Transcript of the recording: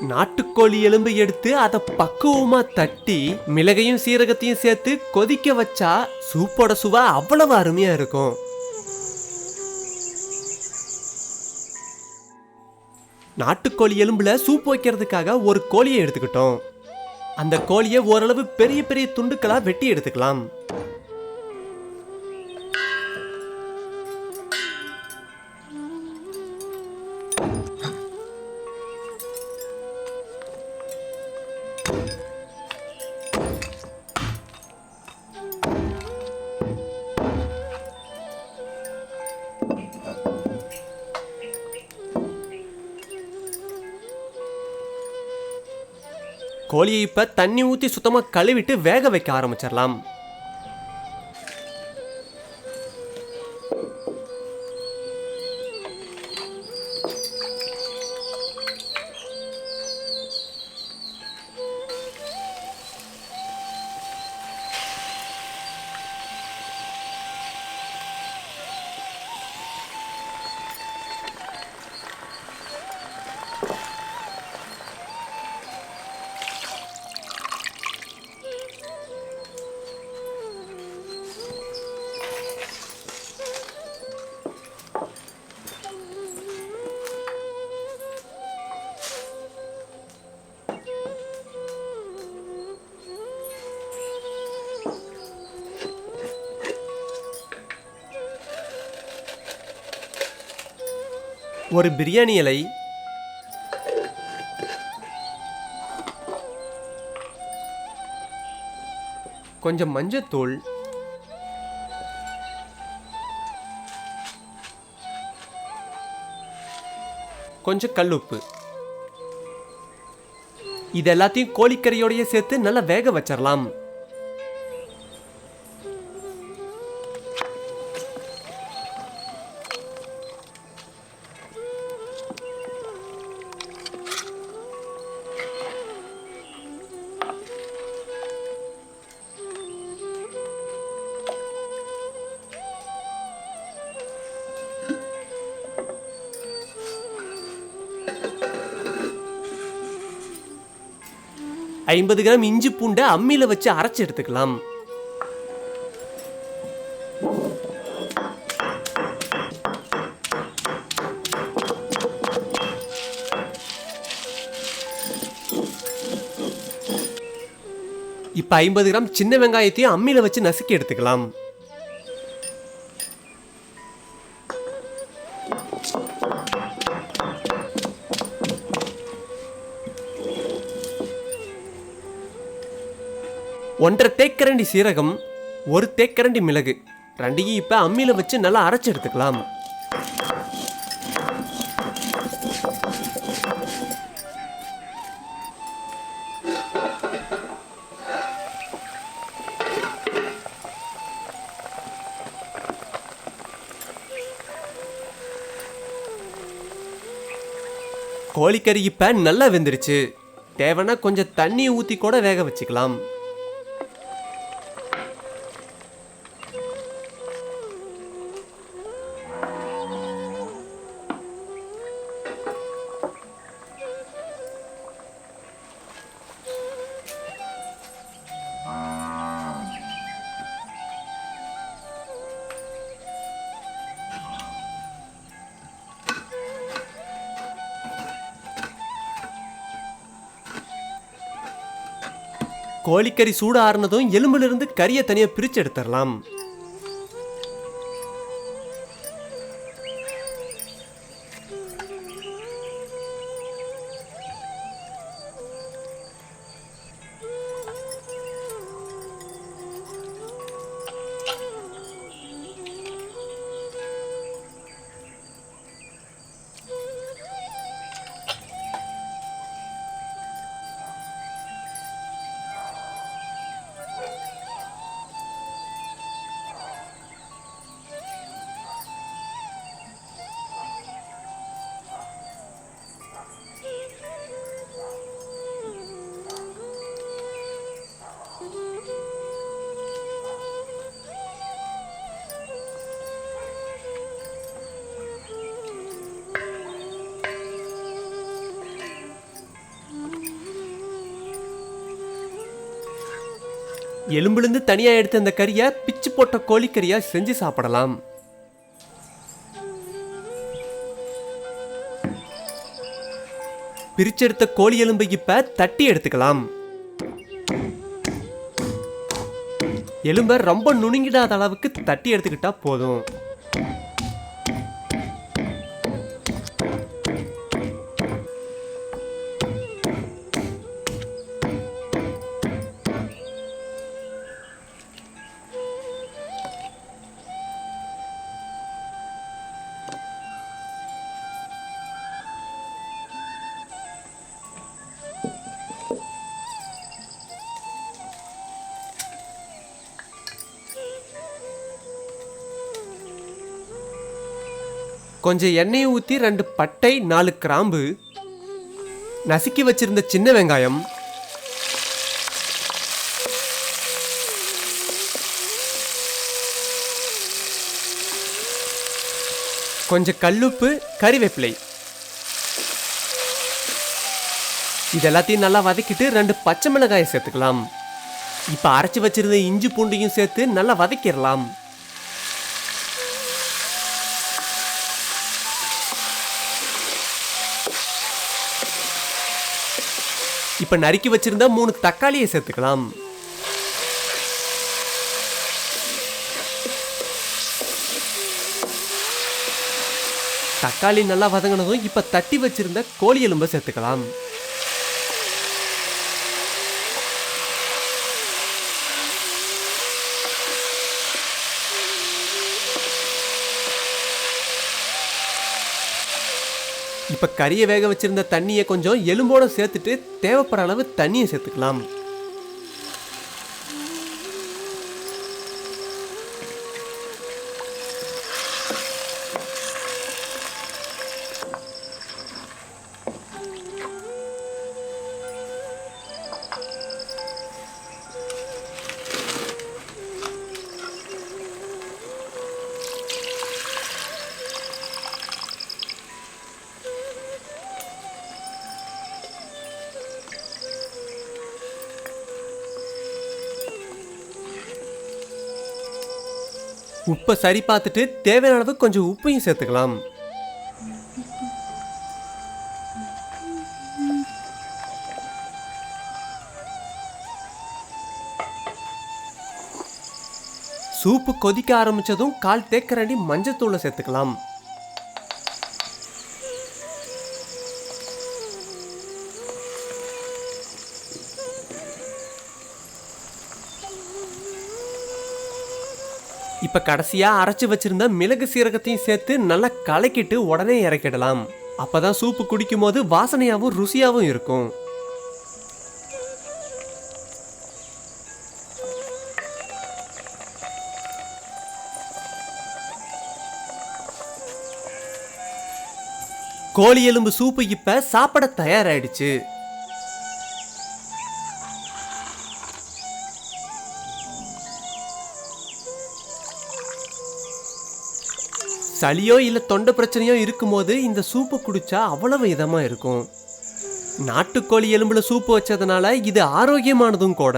நாட்டுக்கோழி எலும்பு எடுத்து அதை பக்குவமா தட்டி மிளகையும் சீரகத்தையும் சேர்த்து கொதிக்க வச்சா சூப்போட சுவை அவ்வளவு அருமையா இருக்கும். நாட்டுக்கோழி எலும்புல சூப் வைக்கிறதுக்காக ஒரு கோழியை எடுத்துக்கிட்டோம். அந்த கோழியை ஓரளவு பெரிய பெரிய துண்டுகளா வெட்டி எடுத்துக்கலாம். கோழியை இப்ப தண்ணி ஊத்தி சுத்தமா கழுவிட்டு வேக வைக்க ஆரம்பிச்சிடலாம். ஒரு பிரியாணி இலை, கொஞ்சம் மஞ்சத்தூள், கொஞ்சம் கல்லுப்பு, இது எல்லாத்தையும் கோழிக்கறியோடய சேர்த்து நல்லா வேக வச்சிடலாம். ஐம்பது கிராம் இஞ்சி பூண்டை அம்மியில வச்சு அரைச்சு எடுத்துக்கலாம். இப்ப 50 கிராம் சின்ன வெங்காயத்தையும் அம்மியில வச்சு நசுக்கி எடுத்துக்கலாம். ஒன்றரை தேக்கரண்டி சீரகம், ஒரு தேக்கரண்டி மிளகு, ரெண்டையும் இப்ப அம்மியில வச்சு நல்லா அரைச்சு எடுத்துக்கலாம். கோழிக்கறி இப்ப நல்லா வெந்துருச்சு. தேவைன்னா கொஞ்சம் தண்ணி ஊத்தி கூட வேக வச்சுக்கலாம். கோழிக்கறி சூடு ஆறுனதும் எலும்புல இருந்து கறியை தனியா பிரிச்சு எடுத்துடலாம். எலும்புலேருந்து தனியா எடுத்த அந்த கறியை பிச்சு போட்ட கோழிக்கறியா செஞ்சு சாப்பிடலாம். பிரிச்செடுத்த கோழி எலும்பை இப்ப தட்டி எடுத்துக்கலாம். எலும்பை ரொம்ப நுணுங்கிடாத அளவுக்கு தட்டி எடுத்துக்கிட்டா போதும். கொஞ்சம் எண்ணெயை ஊற்றி 2 பட்டை 4 கிராம்பு, நசுக்கி வச்சிருந்த சின்ன வெங்காயம், கொஞ்சம் கல்லுப்பு, கறிவேப்பிலை இதெல்லாத்தையும் நல்லா வதக்கிட்டு 2 பச்சை மிளகாயை சேர்த்துக்கலாம். இப்போ அரைச்சி வச்சிருந்த இஞ்சி பூண்டையும் சேர்த்து நல்லா வதக்கிடலாம். இப்ப நறுக்கி வச்சிருந்த 3 தக்காளியை சேர்த்துக்கலாம். தக்காளி நல்லா வதங்கினதும் இப்ப தட்டி வச்சிருந்த கோழி எலும்பை சேர்த்துக்கலாம். இப்ப கறியை வேக வச்சிருந்த தண்ணியை கொஞ்சம் எலும்போட சேர்த்துட்டு தேவைப்படுற அளவு தண்ணியை சேர்த்துக்கலாம். உப்பை சரி பார்த்துட்டு தேவையான அளவு கொஞ்சம் உப்பையும் சேர்த்துக்கலாம். சூப்பு கொதிக்க ஆரம்பிச்சதும் 1/4 தேக்கரண்டி மஞ்சத்தூளை சேர்த்துக்கலாம். இப்ப கடைசியா அரைச்சு வச்சிருந்த மிளகு சீரகத்தையும் சேர்த்து நல்லா கலக்கிட்டு உடனே இறக்கிடலாம். அப்பதான் சூப்பு குடிக்கும் போது வாசனையாவும் ருசியாவும் இருக்கும். கோழி எலும்பு சூப்பு இப்ப சாப்பிட தயாராயிடுச்சு. சளியோ இல்ல தொண்டை பிரச்சனையோ இருக்கும்போது இந்த சூப்பு குடிச்சா அவ்வளவு இதமா இருக்கும். நாட்டுக்கோழி எலும்புல சூப்பு வச்சதுனால இது ஆரோக்கியமானதும் கூட.